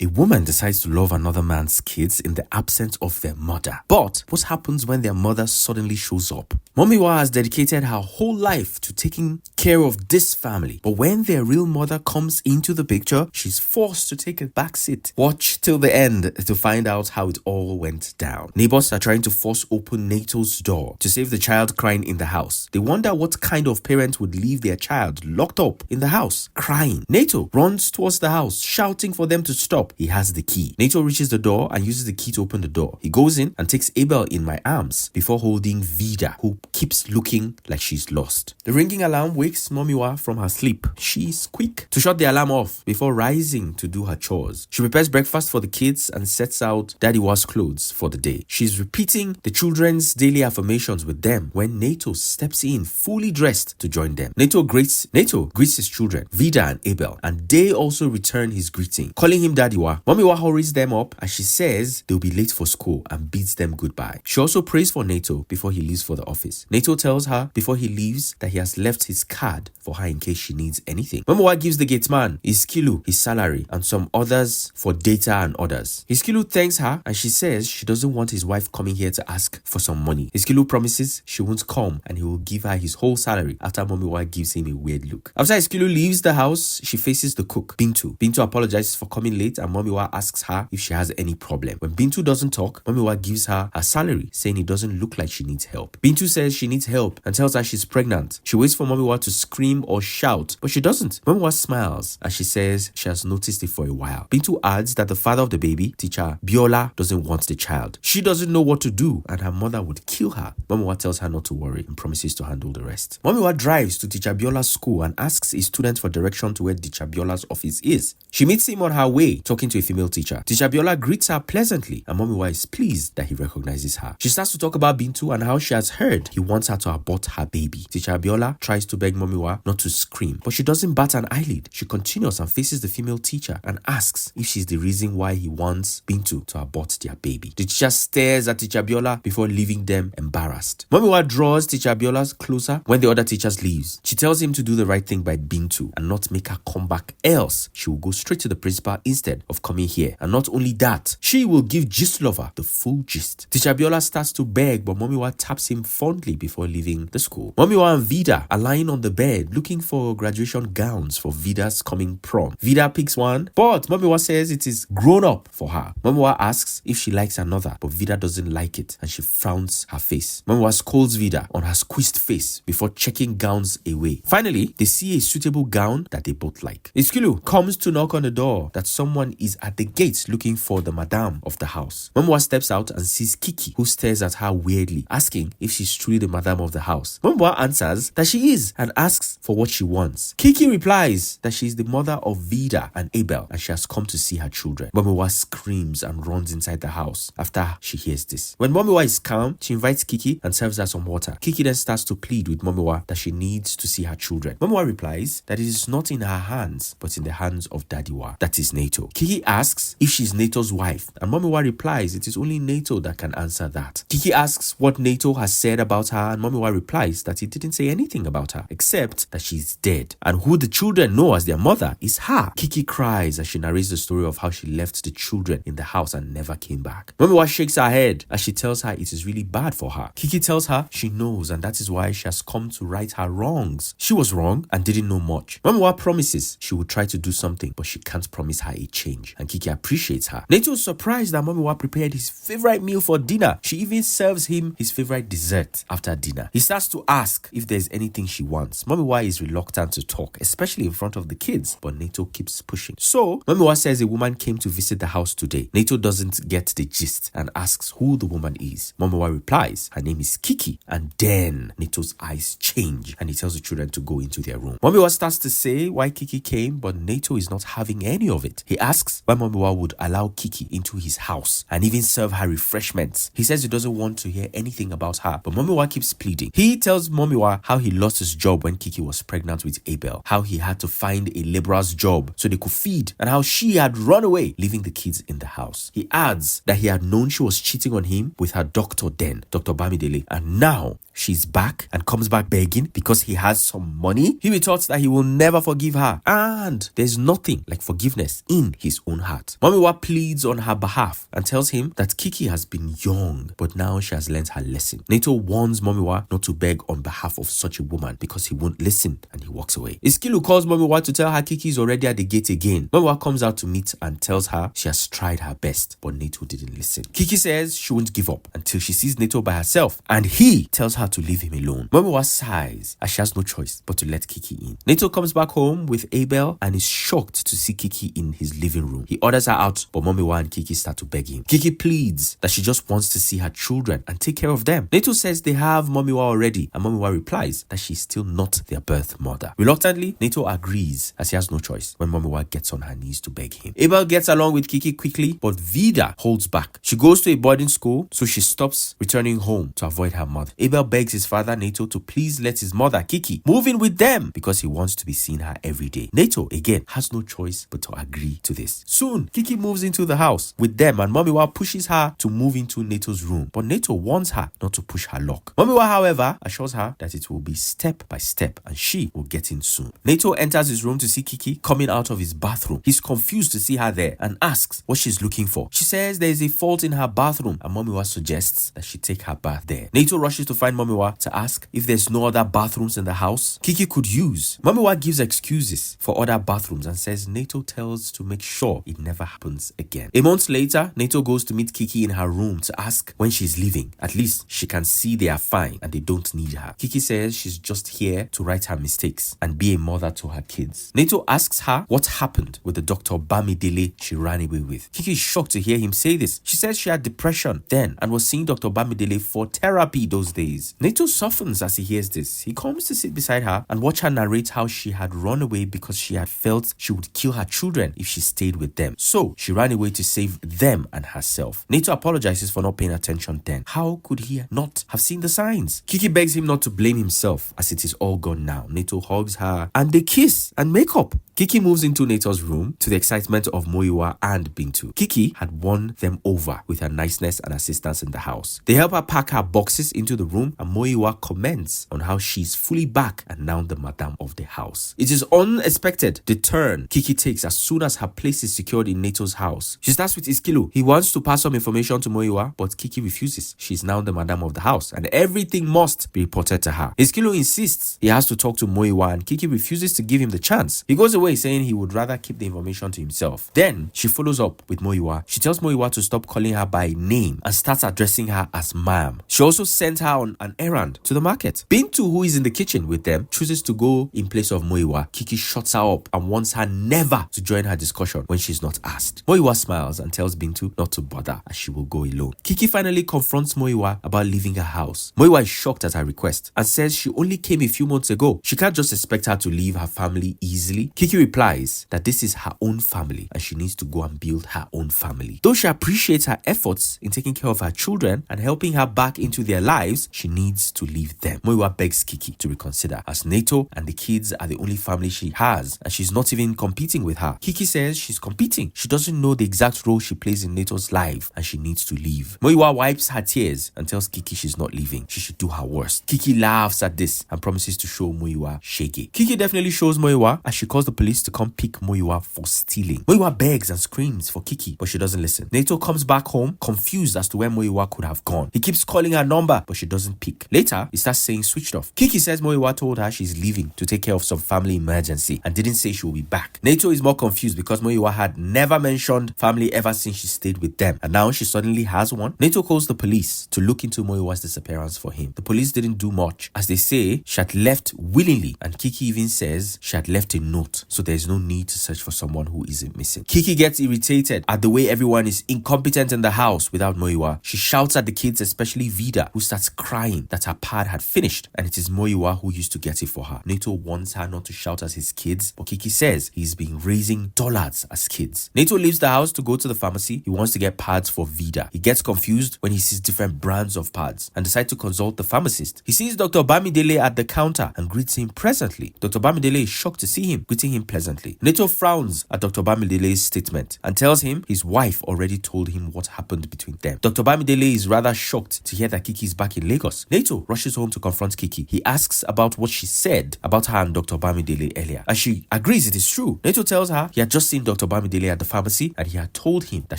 A woman decides to love another man's kids in the absence of their mother. But what happens when their mother suddenly shows up? MOMIWA has dedicated her whole life to taking care of this family. But when their real mother comes into the picture, she's forced to take a back seat. Watch till the end to find out how it all went down. Neighbors are trying to force open NATO's door to save the child crying in the house. They wonder what kind of parent would leave their child locked up in the house, crying. NATO runs towards the house, shouting for them to stop. He has the key. NATO reaches the door and uses the key to open the door. He goes in and takes Abel in my arms before holding Vida, who keeps looking like she's lost. The ringing alarm wakes MOMIWA from her sleep. She's quick to shut the alarm off before rising to do her chores. She prepares breakfast for the kids and sets out Daddywa's clothes for the day. She's repeating the children's daily affirmations with them when NATO steps in fully dressed to join them. NATO greets his children, Vida and Abel, and they also return his greeting, calling him Daddywa. MOMIWA hurries them up as she says they'll be late for school and bids them goodbye. She also prays for NATO before he leaves for the office. NATO tells her before he leaves that he has left his card for her in case she needs anything. MOMIWA gives the gate man Iskilu his salary and some others for data and orders. Iskilu thanks her and she says she doesn't want his wife coming here to ask for some money. Iskilu promises she won't come and he will give her his whole salary after MOMIWA gives him a weird look. After Iskilu leaves the house, she faces the cook, Bintu. Bintu apologizes for coming late and MOMIWA asks her if she has any problem. When Bintu doesn't talk, MOMIWA gives her her salary, saying it doesn't look like she needs help. Bintu says she needs help and tells her she's pregnant. She waits for MOMIWA to scream or shout, but she doesn't. MOMIWA smiles as she says she has noticed it for a while. Bintu adds that the father of the baby, teacher Biola, doesn't want the child. She doesn't know what to do and her mother would kill her. MOMIWA tells her not to worry and promises to handle the rest. MOMIWA drives to teacher Biola's school and asks a student for direction to where teacher Biola's office is. She meets him on her way, talking to a female teacher. Teacher Biola greets her pleasantly and MOMIWA is pleased that he recognizes her. She starts to talk about Bintu and how she has heard he wants her to abort her baby. Teacher Biola tries to beg MOMIWA not to scream, but she doesn't bat an eyelid. She continues and faces the female teacher and asks if she's the reason why he wants Bintu to abort their baby. The teacher stares at teacher Biola before leaving them embarrassed. MOMIWA draws teacher Biola closer when the other teachers leaves. She tells him to do the right thing by Bintu and not make her come back, else she will go straight to the principal instead of coming here. And not only that, she will give Gist Lover the full gist. Teacher Biola starts to beg, but MOMIWA taps him fondly before leaving the school. MOMIWA and Vida are lying on the bed looking for graduation gowns for Vida's coming prom. Vida picks one, but MOMIWA says it is grown up for her. MOMIWA asks if she likes another, but Vida doesn't like it and she frowns her face. MOMIWA scolds Vida on her squeezed face before checking gowns away. Finally, they see a suitable gown that they both like. Iskilu comes to knock on the door that someone is at the gate looking for the madam of the house. MOMIWA steps out and sees Kiki, who stares at her weirdly, asking if she's truly the madam of the house. MOMIWA answers that she is and asks for what she wants. Kiki replies that she is the mother of Vida and Abel and she has come to see her children. MOMIWA screams and runs inside the house after she hears this. When MOMIWA is calm, she invites Kiki and serves her some water. Kiki then starts to plead with MOMIWA that she needs to see her children. MOMIWA replies that it is not in her hands but in the hands of Daddywa, that is NATO. Kiki asks if she's NATO's wife and MOMIWA replies it is only NATO that can answer that. Kiki asks what NATO has said about her and MOMIWA replies that he didn't say anything about her except that she's dead and who the children know as their mother is her. Kiki cries as she narrates the story of how she left the children in the house and never came back. MOMIWA shakes her head as she tells her it is really bad for her. Kiki tells her she knows and that is why she has come to right her wrongs. She was wrong and didn't know much. MOMIWA promises she will try to do something but she can't promise her a change and Kiki appreciates her. NATO is surprised that MOMIWA prepared his favorite meal for dinner. She even serves him his favorite dessert after dinner. He starts to ask if there's anything she wants. MOMIWA is reluctant to talk, especially in front of the kids, but NATO keeps pushing. So MOMIWA says a woman came to visit the house today. NATO doesn't get the gist and asks who the woman is. MOMIWA replies her name is Kiki and then NATO's eyes change and he tells the children to go into their room. MOMIWA starts to say why Kiki came, but NATO is not having any of it. He asks why MOMIWA would allow Kiki into his house and even serve her refreshments. He says he doesn't want to hear anything about her, but MOMIWA keeps pleading. He tells MOMIWA how he lost his job when Kiki was pregnant with Abel, how he had to find a laborer's job so they could feed, and how she had run away, leaving the kids in the house. He adds that he had known she was cheating on him with her doctor then, Dr. Bamidele, and now she's back and comes back begging because he has some money. He retorts that he will never forgive her and there's nothing like forgiveness in his Kiki's own heart. MOMIWA pleads on her behalf and tells him that Kiki has been young, but now she has learned her lesson. Nato warns MOMIWA not to beg on behalf of such a woman because he won't listen, and he walks away. Iskilu calls MOMIWA to tell her Kiki is already at the gate again. MOMIWA comes out to meet and tells her she has tried her best, but Nato didn't listen. Kiki says she won't give up until she sees Nato by herself, and he tells her to leave him alone. MOMIWA sighs as she has no choice but to let Kiki in. Nato comes back home with Abel and is shocked to see Kiki in his living room. He orders her out, but MOMIWA and Kiki start to beg him. Kiki pleads that she just wants to see her children and take care of them. Nato says they have MOMIWA already, and MOMIWA replies that she's still not their birth mother. Reluctantly, Nato agrees as he has no choice when MOMIWA gets on her knees to beg him. Abel gets along with Kiki quickly, but Vida holds back. She goes to a boarding school, so she stops returning home to avoid her mother. Abel begs his father Nato to please let his mother Kiki move in with them because he wants to be seeing her every day. Nato again has no choice but to agree to this. Soon, Kiki moves into the house with them, and MOMIWA pushes her to move into Nato's room, but Nato warns her not to push her lock. MOMIWA, however, assures her that it will be step by step and she will get in soon. Nato enters his room to see Kiki coming out of his bathroom. He's confused to see her there and asks what she's looking for. She says there is a fault in her bathroom, and MOMIWA suggests that she take her bath there. Nato rushes to find MOMIWA to ask if there's no other bathrooms in the house Kiki could use. MOMIWA gives excuses for other bathrooms and says Nato tells to make sure it never happens again. A month later, Nato goes to meet Kiki in her room to ask when she's leaving. At least she can see they are fine and they don't need her. Kiki says she's just here to right her mistakes and be a mother to her kids. Nato asks her what happened with the Dr. Bamidele she ran away with. Kiki is shocked to hear him say this. She says she had depression then and was seeing Dr. Bamidele for therapy those days. Nato softens as he hears this. He comes to sit beside her and watch her narrate how she had run away because she had felt she would kill her children if she stayed with them. So she ran away to save them and herself. Nato apologizes for not paying attention then. How could he not have seen the signs? Kiki begs him not to blame himself as it is all gone now. Nato hugs her and they kiss and make up. Kiki moves into Nato's room to the excitement of MOMIWA and Bintu. Kiki had won them over with her niceness and assistance in the house. They help her pack her boxes into the room and MOMIWA comments on how she's fully back and now the madam of the house. It is unexpected the turn Kiki takes as soon as her place is secured in Nato's house. She starts with Iskilu. He wants to pass some information to MOMIWA, but Kiki refuses. She's now the madam of the house and everything must be reported to her. Iskilu insists he has to talk to MOMIWA and Kiki refuses to give him the chance. He goes away saying he would rather keep the information to himself. Then she follows up with MOMIWA. She tells MOMIWA to stop calling her by name and starts addressing her as ma'am. She also sent her on an errand to the market. Bintu, who is in the kitchen with them, chooses to go in place of MOMIWA. Kiki shuts her up and wants her never to join her discussion when she's not asked. MOMIWA smiles and tells Bintu not to bother as she will go alone. Kiki finally confronts MOMIWA about leaving her house. MOMIWA is shocked at her request and says she only came a few months ago. She can't just expect her to leave her family easily. Kiki replies that this is her own family and she needs to go and build her own family. Though she appreciates her efforts in taking care of her children and helping her back into their lives, she needs to leave them. MOMIWA begs Kiki to reconsider as Nato and the kids are the only family she has and she's not even competing with her. Kiki says she's competing. She doesn't know the exact role she plays in Nato's life and she needs to leave. MOMIWA wipes her tears and tells Kiki she's not leaving. She should do her worst. Kiki laughs at this and promises to show MOMIWA shege. Kiki definitely shows MOMIWA as she calls the police to come pick MOMIWA for stealing. MOMIWA begs and screams for Kiki, but she doesn't listen. Nato comes back home confused as to where MOMIWA could have gone. He keeps calling her number, but she doesn't pick. Later, he starts saying switched off. Kiki says MOMIWA told her she's leaving to take care of some family emergency and didn't say she will be back. Nato is more confused because MOMIWA had never mentioned family ever since she stayed with them, and now she suddenly has one. Nato calls the police to look into MOMIWA's disappearance for him. The police didn't do much as they say she had left willingly, and Kiki even says she had left a note, so there's no need to search for someone who isn't missing. Kiki gets irritated at the way everyone is incompetent in the house without MOMIWA. She shouts at the kids, especially Vida, who starts crying that her pad had finished and it is MOMIWA who used to get it for her. Nato wants her not to shout at his kids, but Kiki says he's been raising dollars as kids. Nato leaves the house to go to the pharmacy. He wants to get pads for Vida. He gets confused when he sees different brands of pads and decides to consult the pharmacist. He sees Dr. Bamidele at the counter and greets him pleasantly. Dr. Bamidele is shocked to see him, greeting him pleasantly. Nato frowns at Dr. Bamidele's statement and tells him his wife already told him what happened between them. Dr. Bamidele is rather shocked to hear that Kiki is back in Lagos. Nato rushes home to confront Kiki. He asks about what she said about her and Dr. Bamidele earlier, and she agrees it is true. Nato tells her he had just seen Dr. Dr. Bamidele at the pharmacy and he had told him that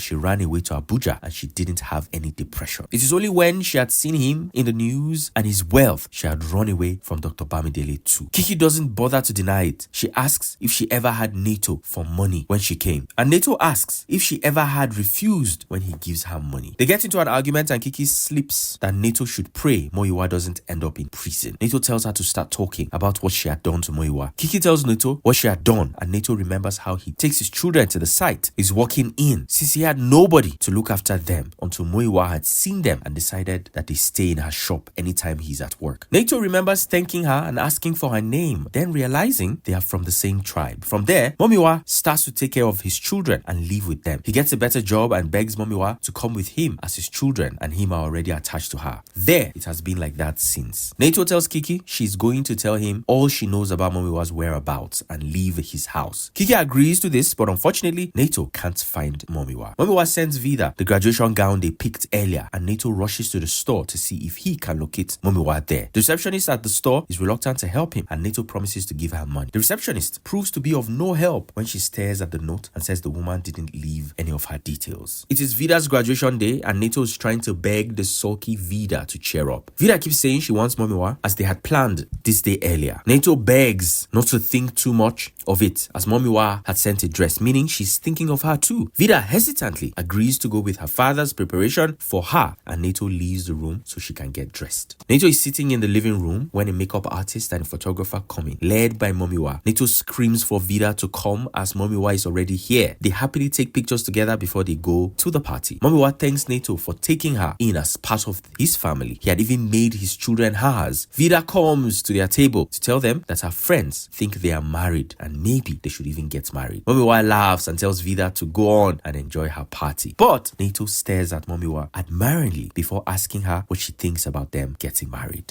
she ran away to Abuja and she didn't have any depression. It is only when she had seen him in the news and his wealth she had run away from Dr. Bamidele too. Kiki doesn't bother to deny it. She asks if she ever had Nato for money when she came, and Nato asks if she ever had refused when he gives her money. They get into an argument and Kiki slips that Nato should pray MOMIWA doesn't end up in prison. Nato tells her to start talking about what she had done to MOMIWA. Kiki tells Nato what she had done and Nato remembers how he takes his children to the site, is walking in since he had nobody to look after them until MOMIWA had seen them and decided that they stay in her shop anytime he's at work. Nato remembers thanking her and asking for her name, then realizing they are from the same tribe. From there, MOMIWA starts to take care of his children and live with them. He gets a better job and begs MOMIWA to come with him as his children and him are already attached to her. There, it has been like that since. Nato tells Kiki she's going to tell him all she knows about MOMIWA's whereabouts and leave his house. Kiki agrees to this, but unfortunately, Nato can't find MOMIWA. MOMIWA sends Vida the graduation gown they picked earlier and Nato rushes to the store to see if he can locate MOMIWA there. The receptionist at the store is reluctant to help him and Nato promises to give her money. The receptionist proves to be of no help when she stares at the note and says the woman didn't leave any of her details. It is Vida's graduation day and Nato is trying to beg the sulky Vida to cheer up. Vida keeps saying she wants MOMIWA as they had planned this day earlier. Nato begs not to think too much of it as MOMIWA had sent a dress, meaning she's thinking of her too. Vida hesitantly agrees to go with her father's preparation for her and Nato leaves the room so she can get dressed. Nato is sitting in the living room when a makeup artist and a photographer come in, led by MOMIWA. Nato screams for Vida to come as MOMIWA is already here. They happily take pictures together before they go to the party. MOMIWA thanks Nato for taking her in as part of his family. He had even made his children hers. Vida comes to their table to tell them that her friends think they are married and maybe they should even get married. MOMIWA laughs and tells Vida to go on and enjoy her party. But Nato stares at MOMIWA admiringly before asking her what she thinks about them getting married.